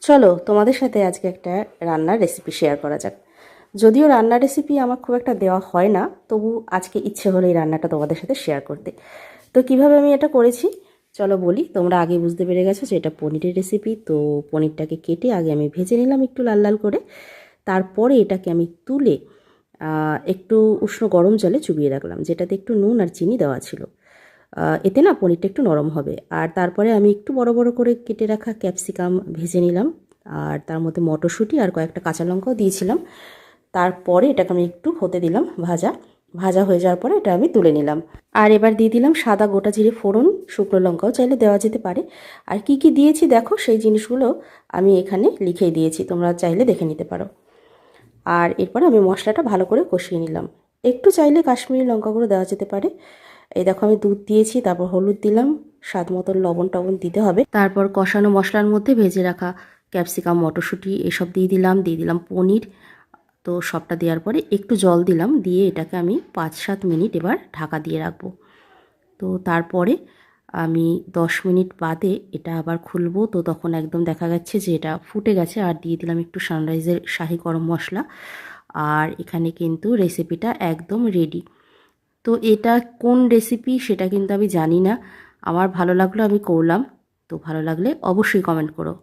চলো তোমাদের সাথে আজকে একটা রান্নার রেসিপি শেয়ার করা যাক। যদিও রান্নার রেসিপি আমার খুব একটা দেওয়া হয় না, তবু আজকে ইচ্ছে হলো এই রান্নাটা তোমাদের সাথে শেয়ার করতে। তো কিভাবে আমি এটা করেছি চলো বলি। তোমরা আগে বুঝতে পেরে গেছো যে এটা পনিরের রেসিপি। তো পনিরটাকে কেটে আগে আমি ভেজে নিলাম একটু লাল লাল করে। তারপরে এটাকে আমি তুলে একটু উষ্ণ গরম জলে চুবিয়ে রাখলাম, যেটাতে একটু নুন আর চিনি দেওয়া ছিল। এতে না পনিরটা একটু নরম হবে। আর তারপরে আমি একটু বড় বড় করে কেটে রাখা ক্যাপসিকাম ভেজে নিলাম, আর তার মধ্যে মটরশুঁটি আর কয়েকটা কাঁচা লঙ্কাও দিয়েছিলাম। তারপরে এটাকে আমি একটু হতে দিলাম ভাজা। ভাজা হয়ে যাওয়ার পরে এটা আমি তুলে নিলাম। আর এবার দিয়ে দিলাম সাদা গোটা জিরে ফোড়ন, শুকনো লঙ্কাও চাইলে দেওয়া যেতে পারে। আর কি কি দিয়েছি দেখো, সেই জিনিসগুলো আমি এখানে লিখেই দিয়েছি, তোমরা চাইলে দেখে নিতে পারো। আর এরপরে আমি মশলাটা ভালো করে কষিয়ে নিলাম। একটু চাইলে কাশ্মীরি লঙ্কা গুঁড়ো দেওয়া যেতে পারে। এই দেখো আমি দুধ দিয়েছি, তারপর হলুদ দিলাম, স্বাদ মতন লবণ টবণ দিতে হবে। তারপর কষানো মশলার মধ্যে ভেজে রাখা ক্যাপসিকাম, মটরশুঁটি এসব দিয়ে দিলাম পনির। তো সবটা দেওয়ার পরে একটু জল দিলাম, দিয়ে এটাকে আমি 5-7 মিনিট এবার ঢাকা দিয়ে রাখবো। তো তারপরে আমি 10 মিনিট বাদে এটা আবার খুলবো। তো তখন একদম দেখা যাচ্ছে যে এটা ফুটে গেছে। আর দিয়ে দিলাম একটু সানরাইজের শাহি গরম মশলা। আর এখানে কিন্তু রেসিপিটা একদম রেডি। তো এটা কোন রেসিপি সেটা কিন্তু আমি জানি না, আমার ভালো লাগলো আমি করলাম। তো ভালো লাগলে অবশ্যই কমেন্ট করো।